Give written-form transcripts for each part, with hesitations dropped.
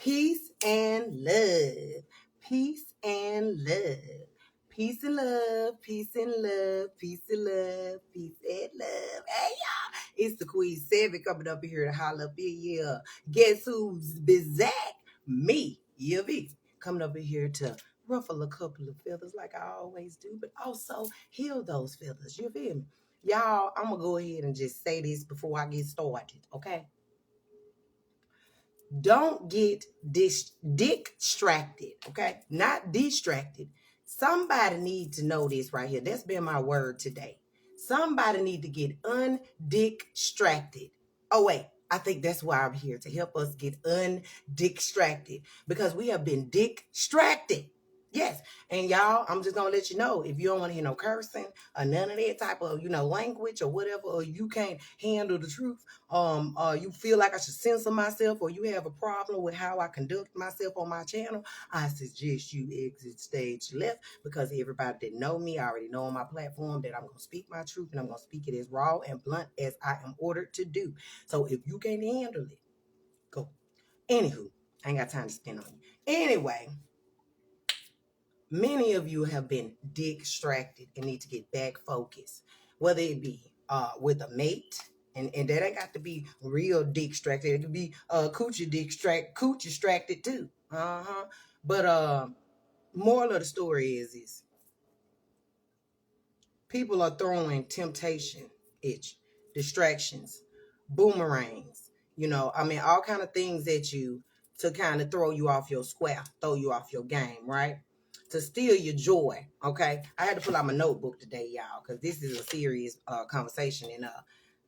Peace and love. Peace and love. Peace and love. Peace and love. Peace and love. Peace and love. Hey y'all. It's the Queen Seven coming up here to holler up in here. Guess who's back? Me, Yvie. Coming up in here to ruffle a couple of feathers like I always do, but also heal those feathers. You feel me? Y'all, I'm gonna go ahead and just say this before I get started, okay? Don't get distracted, okay? Not distracted. Somebody need to know this right here. That's been my word today. Somebody need to get undistracted. Oh, wait. I think that's why I'm here, to help us get undistracted, because we have been distracted. Yes. And y'all, I'm just going to let you know, if you don't want to hear no cursing or none of that type of, language or whatever, or you can't handle the truth, you feel like I should censor myself, or you have a problem with how I conduct myself on my channel, I suggest you exit stage left, because everybody that know me, I already know on my platform that I'm going to speak my truth, and I'm going to speak it as raw and blunt as I am ordered to do. So if you can't handle it, go. Anywho, I ain't got time to spend on you. Anyway, many of you have been distracted and need to get back focused, whether it be with a mate, and that ain't got to be real distracted. It could be coochie distracted too. But moral of the story is people are throwing temptation, distractions, boomerangs, all kind of things at you to kind of throw you off your square, throw you off your game, right? To steal your joy, okay? I had to pull out my notebook today, y'all, because this is a serious conversation, and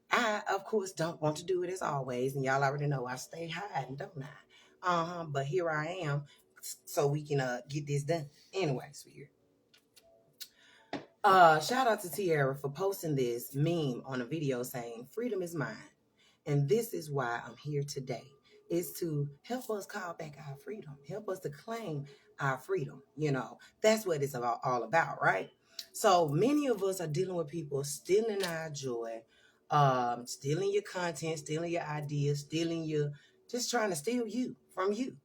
I, of course, don't want to do it as always, and y'all already know I stay hiding, don't I? But here I am, so we can get this done. Anyway, sweetheart. Shout out to Tiara for posting this meme on a video saying freedom is mine. And this is why I'm here today, is to help us call back our freedom, help us to claim our freedom. That's what it's all about, right? So many of us are dealing with people stealing our joy, stealing your content, stealing your ideas, just trying to steal you from you.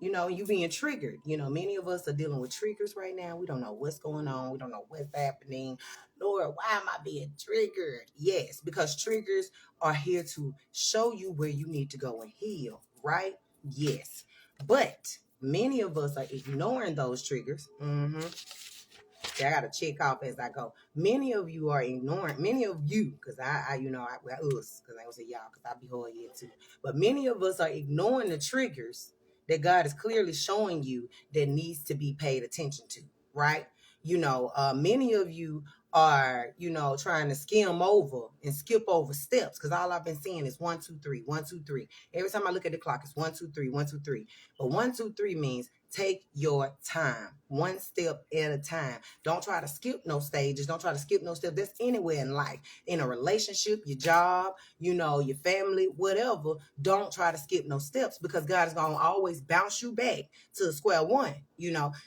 You being triggered. Many of us are dealing with triggers right now. We don't know what's going on. We don't know what's happening. Lord, why am I being triggered? Yes, because triggers are here to show you where you need to go and heal, right? Yes. But many of us are ignoring those triggers. See, I got to check off as I go. Many of you are ignoring, because I us, because I don't say y'all, because I be hard yet too. But many of us are ignoring the triggers that God is clearly showing you that needs to be paid attention to, right? Many of you are, trying to skim over and skip over steps, because all I've been seeing is 1, 2, 3, 1, 2, 3. Every time I look at the clock, it's 1, 2, 3, 1, 2, 3. But 1, 2, 3 means take your time, one step at a time. Don't try to skip no stages. Don't try to skip no steps. That's anywhere in life, in a relationship, your job, your family, whatever. Don't try to skip no steps, because God is going to always bounce you back to square one,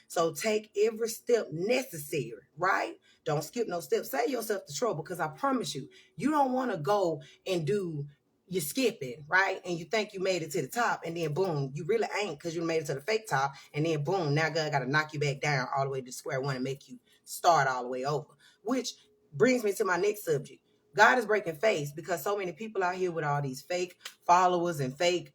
So take every step necessary, right? Don't skip no steps. Save yourself the trouble, because I promise you don't want to go and do, you're skipping, right? And you think you made it to the top, and then boom, you really ain't, because you made it to the fake top, and then boom, now God got to knock you back down all the way to square one and make you start all the way over. Which brings me to my next subject. God is breaking face, because so many people out here with all these fake followers and fake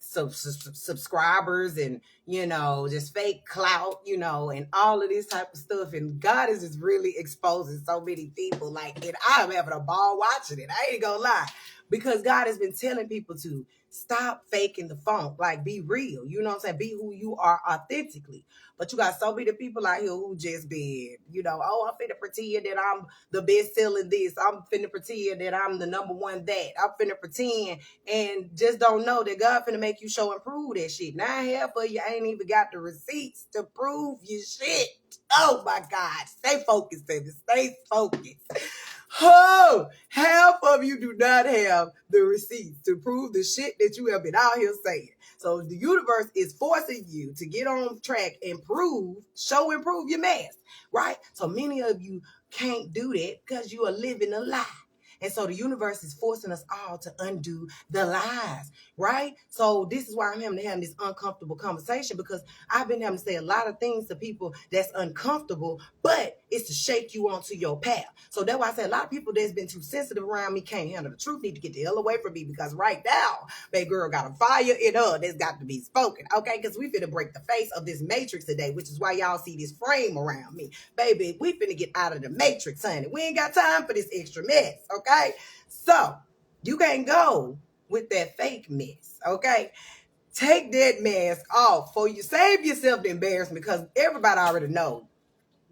subscribers, and just fake clout, and all of this type of stuff. And God is just really exposing so many people, and I'm having a ball watching it. I ain't gonna lie, because God has been telling people to stop faking the funk, be real. You know what I'm saying? Be who you are authentically. But you got so many people out here who just been, oh, I'm finna pretend that I'm the best selling this. I'm finna pretend that I'm the number one that. I'm finna pretend, and just don't know that God finna make you show and prove that shit. Now half of you ain't even got the receipts to prove your shit. Oh my God. Stay focused, baby. Stay focused. Oh, half of you do not have the receipts to prove the shit that you have been out here saying. So the universe is forcing you to get on track and show and prove your mess, right? So many of you can't do that because you are living a lie. And so the universe is forcing us all to undo the lies, right? So this is why I'm having this uncomfortable conversation, because I've been having to say a lot of things to people that's uncomfortable, but it's to shake you onto your path. So that's why I say a lot of people that's been too sensitive around me can't handle the truth, need to get the hell away from me, because right now, baby girl got a fire in her that's got to be spoken, okay? Because we finna break the face of this matrix today, which is why y'all see this frame around me. Baby, we finna get out of the matrix, honey. We ain't got time for this extra mess, okay? So, you can't go with that fake mess, okay? Take that mask off for you. Save yourself the embarrassment, because everybody already know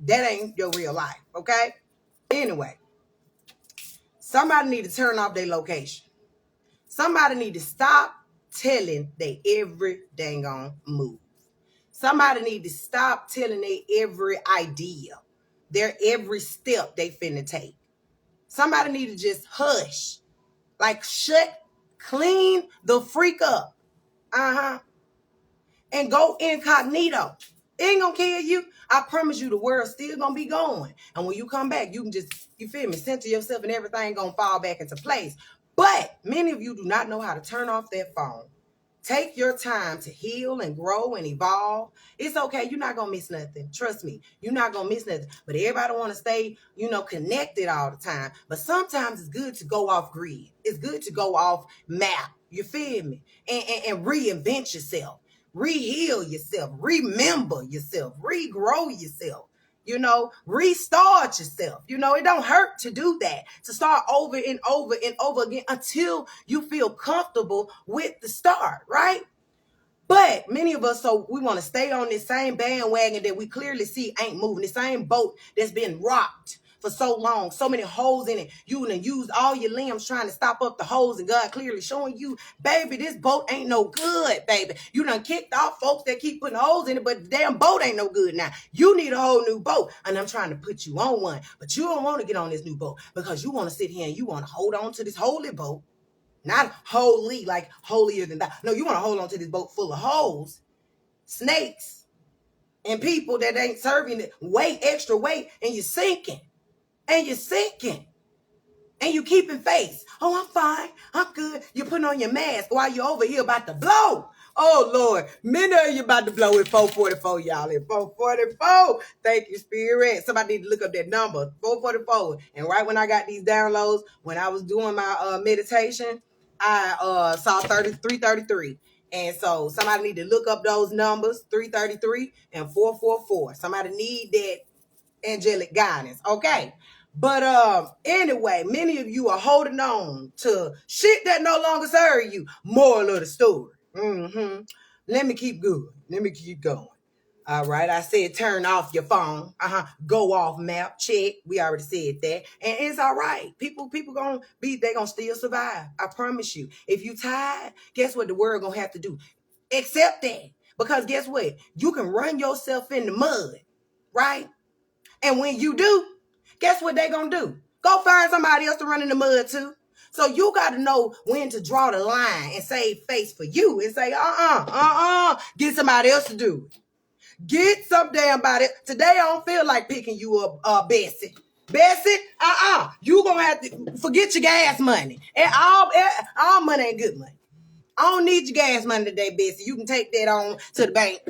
that ain't your real life, okay? Anyway, somebody need to turn off their location. Somebody need to stop telling they every dang on move. Somebody need to stop telling they every idea, their every step they finna take. Somebody need to just hush. Like clean the freak up. And go incognito. It ain't gonna kill you. I promise you the world's still gonna be going. And when you come back, you can just, you feel me, center yourself and everything gonna fall back into place. But many of you do not know how to turn off that phone. Take your time to heal and grow and evolve. It's okay. You're not going to miss nothing. Trust me. You're not going to miss nothing. But everybody want to stay, connected all the time. But sometimes it's good to go off grid. It's good to go off map. You feel me? And reinvent yourself. Re-heal yourself. Remember yourself. Regrow yourself. Restart yourself. It don't hurt to do that, to start over and over and over again until you feel comfortable with the start, right? But many of us, so we want to stay on this same bandwagon that we clearly see ain't moving, the same boat that's been rocked for so long, so many holes in it. You done used all your limbs trying to stop up the holes, and God clearly showing you, baby, this boat ain't no good, baby. You done kicked off folks that keep putting holes in it, but the damn boat ain't no good now. You need a whole new boat, and I'm trying to put you on one, but you don't want to get on this new boat because you want to sit here and you want to hold on to this holy boat. Not holy, like holier than that. No, you want to hold on to this boat full of holes, snakes, and people that ain't serving it, extra weight, and you're sinking. And you're sinking. And you keeping face. Oh, I'm fine. I'm good. You're putting on your mask while you're over here about to blow. Oh, Lord. Many of you about to blow at 444, y'all. At 444. Thank you, Spirit. Somebody need to look up that number, 444. And right when I got these downloads, when I was doing my meditation, I saw 333. And so somebody need to look up those numbers, 333 and 444. Somebody need that angelic guidance, okay? But anyway, many of you are holding on to shit that no longer serve you. Moral of the story. Let me keep going. Let me keep going. All right, I said turn off your phone. Go off map. Check. We already said that. And it's all right. People gonna still survive. I promise you. If you tired, guess what the world gonna have to do? Accept that. Because guess what? You can run yourself in the mud, right? And when you do, guess what they gonna do? Go find somebody else to run in the mud too. So you got to know when to draw the line and save face for you and say, get somebody else to do it. Get some damn body. Today I don't feel like picking you up, Bessie. Bessie, you gonna have to forget your gas money. And all money ain't good money. I don't need your gas money today, Bessie. You can take that on to the bank.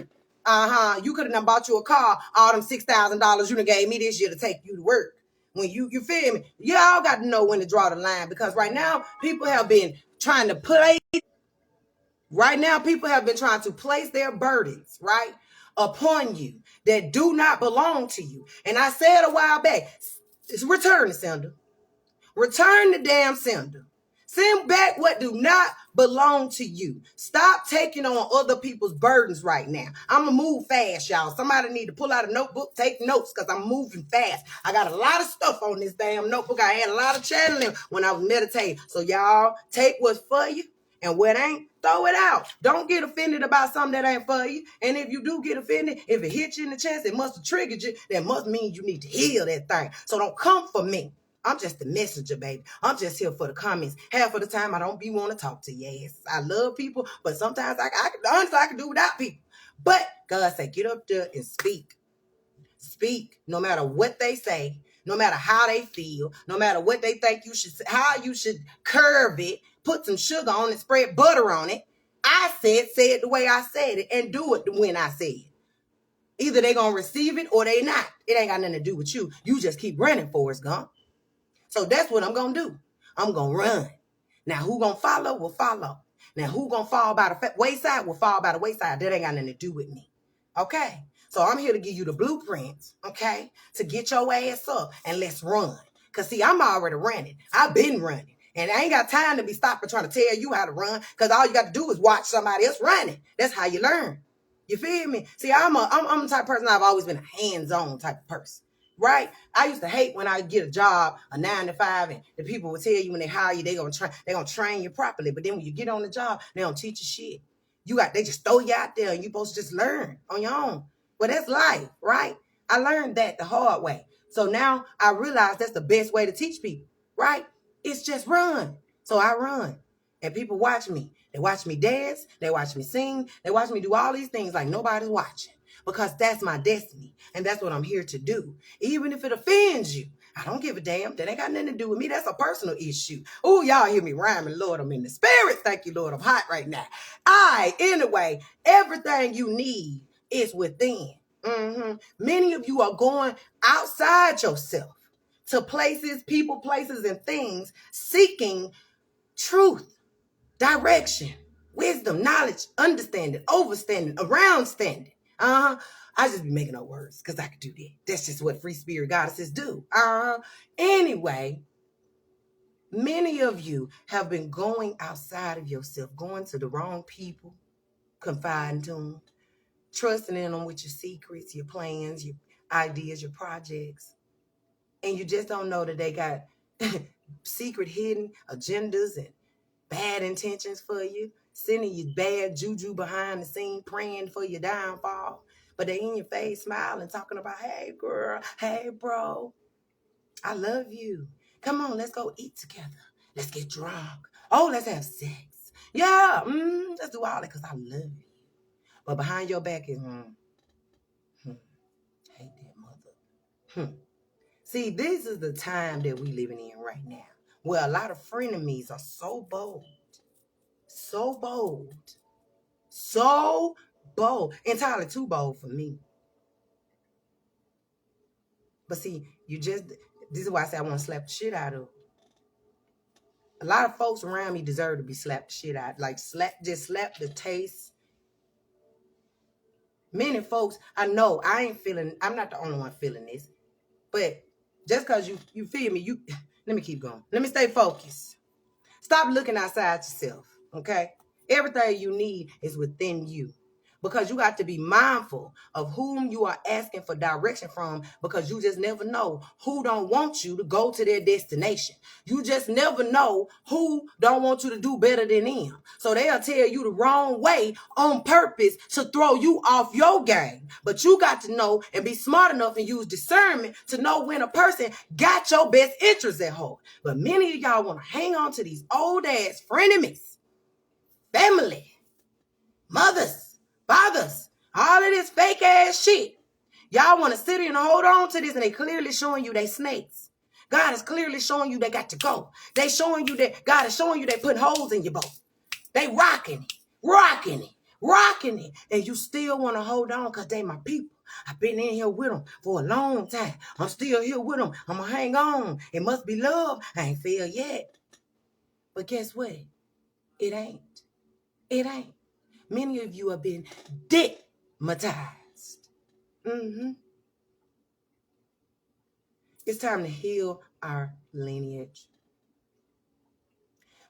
You could have done bought you a car, all them $6,000 you done gave me this year to take you to work. When you feel me? Y'all got to know when to draw the line, because right now people have been trying to place their burdens, right, upon you that do not belong to you. And I said a while back, return the sender. Return the damn sender. Send back what do not belong to you. Stop taking on other people's burdens right now. I'm going to move fast, y'all. Somebody need to pull out a notebook, take notes, because I'm moving fast. I got a lot of stuff on this damn notebook. I had a lot of channeling when I was meditating. So y'all, take what's for you, and what ain't, throw it out. Don't get offended about something that ain't for you. And if you do get offended, if it hits you in the chest, it must have triggered you. That must mean you need to heal that thing. So don't come for me. I'm just the messenger, baby. I'm just here for the comments. Half of the time, I don't be want to talk to you. Yes, I love people, but sometimes I can do without people. But God said, get up there and speak. Speak, no matter what they say. No matter how they feel, no matter what they think you should, how you should curve it, put some sugar on it, spread butter on it. I say it the way I said it, and do it when I say it. Either they gonna receive it or they not. It ain't got nothing to do with you. You just keep running, Forrest Gump. So that's what I'm gonna do. I'm gonna run. Now who gonna follow will follow. Now who gonna fall by the wayside will fall by the wayside. That ain't got nothing to do with me. Okay? So I'm here to give you the blueprints, okay? To get your ass up and let's run. Because see, I'm already running. I've been running. And I ain't got time to be stopping trying to tell you how to run, because all you got to do is watch somebody else running. That's how you learn. You feel me? See, I'm the type of person, I've always been a hands-on type of person. Right? I used to hate when I get a job, a 9 to 5, and the people would tell you when they hire you, they gonna train you properly. But then when you get on the job, they don't teach you shit. They just throw you out there and you supposed to just learn on your own. Well, that's life, right? I learned that the hard way. So now I realize that's the best way to teach people, right? It's just run. So I run. And people watch me. They watch me dance. They watch me sing. They watch me do all these things like nobody's watching. Because that's my destiny. And that's what I'm here to do. Even if it offends you, I don't give a damn. That ain't got nothing to do with me. That's a personal issue. Oh, y'all hear me rhyming. Lord, I'm in the spirit. Thank you, Lord. I'm hot right now. Anyway, everything you need is within. Many of you are going outside yourself to places, people, places, and things, seeking truth, direction, wisdom, knowledge, understanding, overstanding, around standing. I just be making up words because I could do that. That's just what free spirit goddesses do. Anyway, many of you have been going outside of yourself, going to the wrong people, confiding to them, trusting in them with your secrets, your plans, your ideas, your projects. And you just don't know that they got secret hidden agendas and bad intentions for you, sending you bad juju behind the scene, praying for your downfall. But they in your face smiling, talking about, hey, girl, hey, bro, I love you. Come on, let's go eat together. Let's get drunk. Oh, let's have sex. Yeah, let's do all that because I love you. But behind your back is, hate that mother. See, this is the time that we living in right now, where a lot of frenemies are so bold, entirely too bold for me. But see, this is why I say I want to slap the shit out of. A lot of folks around me deserve to be slapped the shit out. Like just slap the taste. Many folks, I know I'm not the only one feeling this. But just because you feel me, let me keep going. Let me stay focused. Stop looking outside yourself, okay? Everything you need is within you. Because you got to be mindful of whom you are asking for direction from, because you just never know who don't want you to go to their destination. You just never know who don't want you to do better than them. So they'll tell you the wrong way on purpose to throw you off your game. But you got to know and be smart enough and use discernment to know when a person got your best interests at heart. But many of y'all want to hang on to these old ass frenemies, family, mothers, fathers, all of this fake ass shit. Y'all want to sit here and hold on to this, and they clearly showing you they snakes. God is clearly showing you they got to go. They showing you that God is showing you they put holes in your boat. They rocking it. And you still want to hold on because they my people. I've been in here with them for a long time. I'm still here with them. I'm going to hang on. It must be love. I ain't failed yet. But guess what? It ain't. Many of you have been stigmatized. It's time to heal our lineage.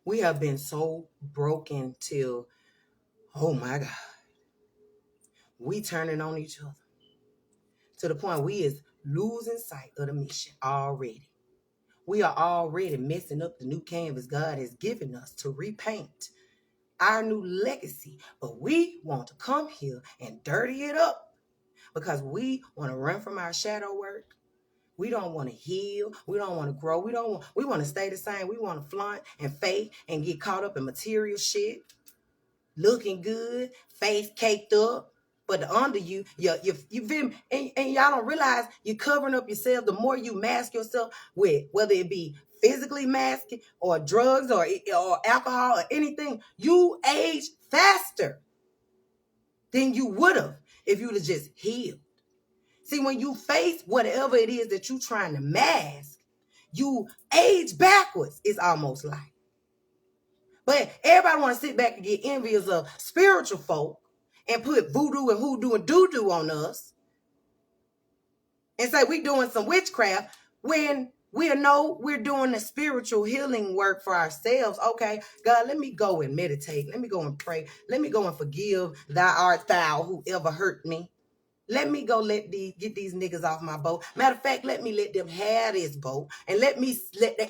We have been so broken till, oh my God, we turning on each other to the point we is losing sight of the mission already. We are already messing up the new canvas God has given us to repaint our new legacy, but we want to come here and dirty it up because we want to run from our shadow work. We don't want to heal. We don't want to grow. We want to stay the same. We want to flaunt and fake and get caught up in material shit, looking good, face caked up, But the under you feel me? And y'all don't realize you're covering up yourself. The more you mask yourself with, whether it be physically masking or drugs or alcohol or anything, you age faster than you would have if you'd have just healed. See, when you face whatever it is that you're trying to mask, you age backwards, it's almost like. But everybody want to sit back and get envious of spiritual folk and put voodoo and hoodoo and doo-doo on us and say we doing some witchcraft when we know we're doing the spiritual healing work for ourselves. Okay, God, let me go and meditate. Let me go and pray. Let me go and forgive thou art thou whoever hurt me. Let me go get these niggas off my boat. Matter of fact, let me let them have this boat and let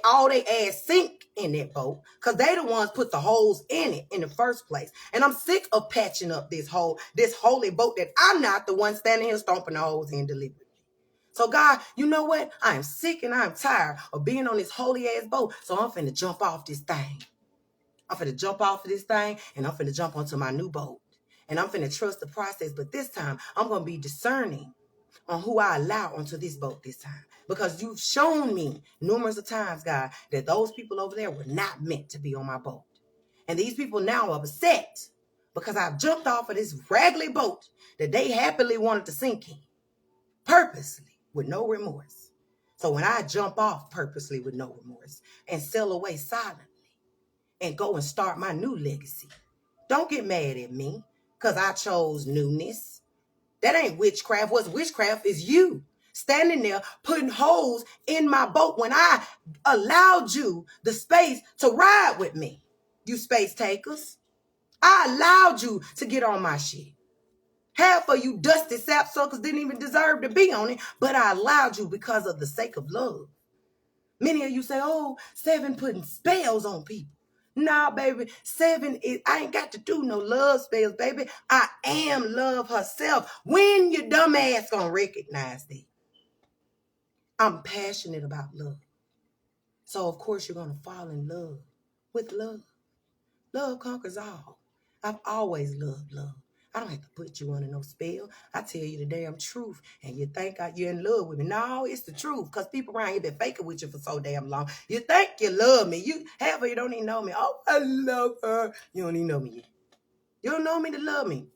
all they ass sink in that boat because they the ones put the holes in it in the first place. And I'm sick of patching up this holy boat that I'm not the one standing here stomping the holes in deliberately. So God, you know what? I am sick and I'm tired of being on this holy ass boat. So I'm finna jump off this thing. I'm finna jump off of this thing and I'm finna jump onto my new boat. And I'm finna trust the process, but this time I'm going to be discerning on who I allow onto this boat this time. Because you've shown me numerous of times, God, that those people over there were not meant to be on my boat. And these people now are upset because I've jumped off of this raggedy boat that they happily wanted to sink in, purposely, with no remorse. So when I jump off purposely with no remorse and sail away silently and go and start my new legacy, don't get mad at me. Because I chose newness. That ain't witchcraft. What's witchcraft is you standing there putting holes in my boat when I allowed you the space to ride with me. You space takers. I allowed you to get on my shit. Half of you dusty sapsuckers didn't even deserve to be on it, but I allowed you because of the sake of love. Many of you say, oh, 7 putting spells on people. Nah, baby, 7 I ain't got to do no love spells, baby. I am love herself. When your dumb ass gonna recognize that? I'm passionate about love. So of course you're gonna fall in love with love. Love conquers all. I've always loved love. I don't have to put you under no spell. I tell you the damn truth, and you think you're in love with me. No, it's the truth, because people around here been faking with you for so damn long. You think you love me. Half of you don't even know me. Oh, I love her. You don't even know me yet. You don't know me to love me.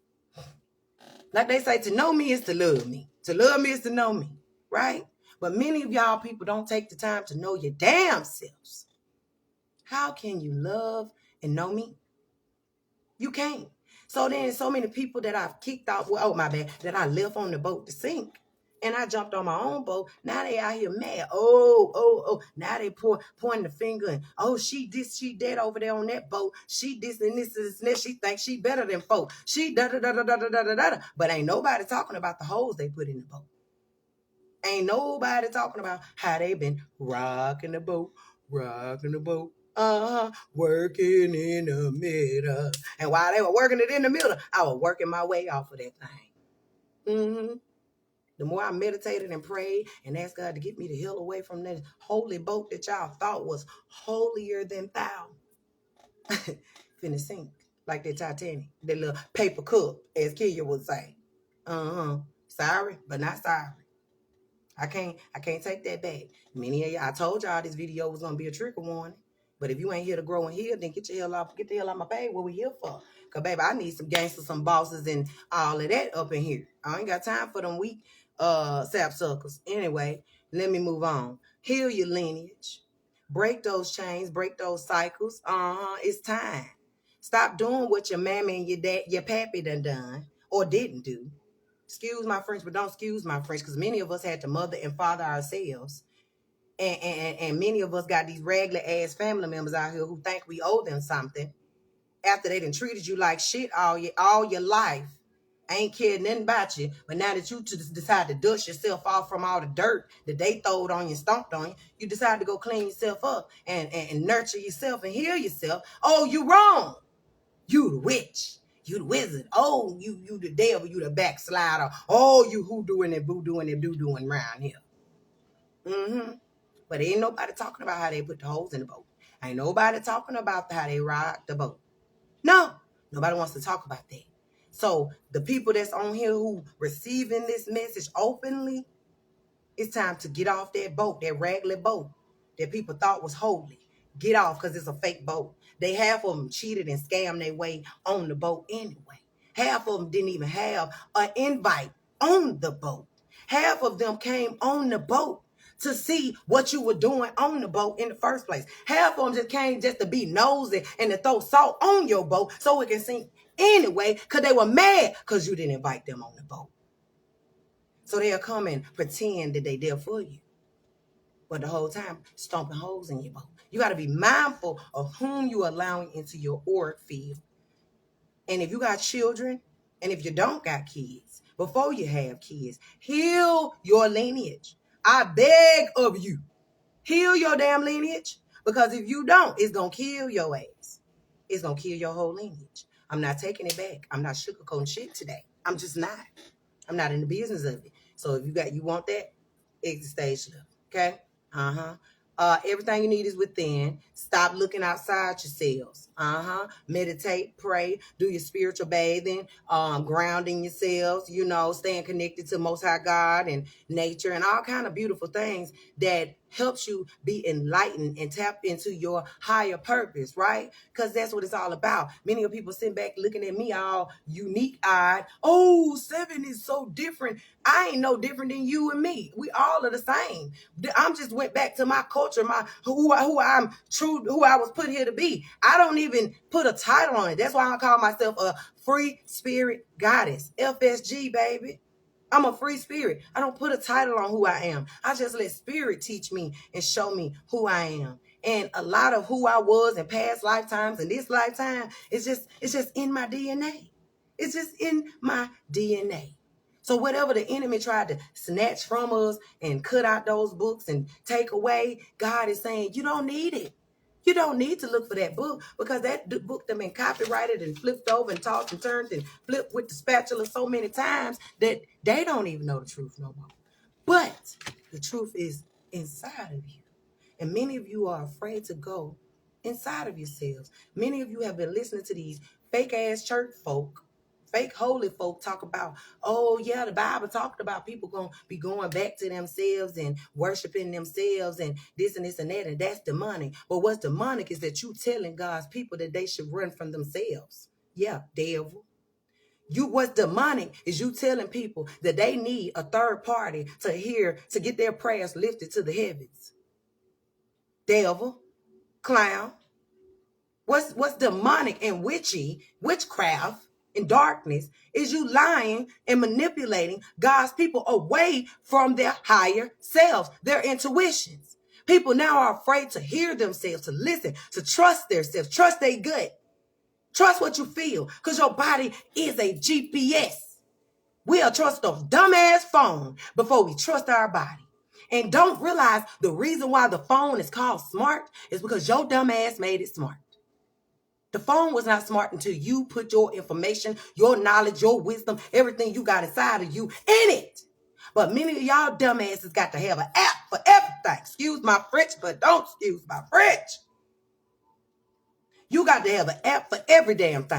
Like they say, to know me is to love me. To love me is to know me, right? But many of y'all people don't take the time to know your damn selves. How can you love and know me? You can't. So then so many people that I've kicked off, that I left on the boat to sink. And I jumped on my own boat. Now they out here mad. Oh. Now they pointing the finger and, oh, she this, she that over there on that boat. She this and this and this. She thinks she better than folk. She da-da-da-da-da-da-da-da. But ain't nobody talking about the holes they put in the boat. Ain't nobody talking about how they been rocking the boat. Working in the middle. And while they were working it in the middle, I was working my way off of that thing. The more I meditated and prayed and asked God to get me the hell away from that holy boat that y'all thought was holier than thou. Finna sink like that Titanic. That little paper cup, as Kia would say. Sorry, but not sorry. I can't take that back. Many of y'all, I told y'all this video was gonna be a trigger warning. But if you ain't here to grow and heal, then get the hell out my page. What we here for? Cause baby, I need some gangsters, some bosses, and all of that up in here. I ain't got time for them weak sapsuckers. Anyway, let me move on. Heal your lineage. Break those chains, break those cycles. It's time. Stop doing what your mammy and your dad, your pappy done or didn't do. Excuse my French, but don't excuse my French, because many of us had to mother and father ourselves. And many of us got these regular ass family members out here who think we owe them something after they done treated you like shit all your life. Ain't cared nothing about you. But now that you decide to dust yourself off from all the dirt that they throwed on you, stomped on you, you decide to go clean yourself up and nurture yourself and heal yourself. Oh, you wrong. You the witch. You the wizard. Oh, you the devil. You the backslider. Oh, you hoodooing and voodooing and doo-dooing around here. But ain't nobody talking about how they put the holes in the boat. Ain't nobody talking about how they rock the boat. No, nobody wants to talk about that. So the people that's on here who receiving this message openly, it's time to get off that boat, that raggedy boat that people thought was holy. Get off, because it's a fake boat. Half of them cheated and scammed their way on the boat anyway. Half of them didn't even have an invite on the boat. Half of them came on the boat to see what you were doing on the boat in the first place. Half of them just came just to be nosy and to throw salt on your boat so it can sink anyway, because they were mad because you didn't invite them on the boat. So they'll come and pretend that they there for you, but the whole time stomping holes in your boat. You got to be mindful of whom you're allowing into your auric field. And if you got children, and if you don't got kids, before you have kids, heal your lineage. I beg of you, heal your damn lineage, because if you don't, it's going to kill your ass. It's going to kill your whole lineage. I'm not taking it back. I'm not sugarcoating shit today. I'm just not. I'm not in the business of it. So if you want that, exit stage left. Okay? Everything you need is within. Stop looking outside yourselves. Meditate, pray, do your spiritual bathing, grounding yourselves, staying connected to Most High God and nature and all kind of beautiful things that helps you be enlightened and tap into your higher purpose, right? Because that's what it's all about. Many of people sitting back looking at me all unique-eyed. Oh, 7 is so different. I ain't no different than you and me. We all are the same. I'm just went back to my culture, who I was put here to be. I don't even put a title on it. That's why I call myself a free spirit goddess. FSG, baby. I'm a free spirit. I don't put a title on who I am. I just let spirit teach me and show me who I am. And a lot of who I was in past lifetimes and this lifetime, it's just in my DNA. It's just in my DNA. So whatever the enemy tried to snatch from us and cut out those books and take away, God is saying, you don't need it. You don't need to look for that book, because that book that been copyrighted and flipped over and tossed and turned and flipped with the spatula so many times that they don't even know the truth no more. But the truth is inside of you. And many of you are afraid to go inside of yourselves. Many of you have been listening to these fake-ass church folk, fake holy folk talk about, oh yeah, the Bible talked about people going to be going back to themselves and worshiping themselves and this and that, and that's demonic. But what's demonic is that you telling God's people that they should run from themselves. Yeah, devil. What's demonic is you telling people that they need a third party to get their prayers lifted to the heavens. Devil, clown. What's demonic and witchcraft in darkness is you lying and manipulating God's people away from their higher selves, their intuitions. People now are afraid to hear themselves, to listen, to trust themselves, trust their gut, trust what you feel, because your body is a GPS. We'll trust a dumbass phone before we trust our body. And don't realize the reason why the phone is called smart is because your dumb ass made it smart. The phone was not smart until you put your information, your knowledge, your wisdom, everything you got inside of you in it. But many of y'all dumbasses got to have an app for everything. Excuse my French, but don't excuse my French. You got to have an app for every damn thing.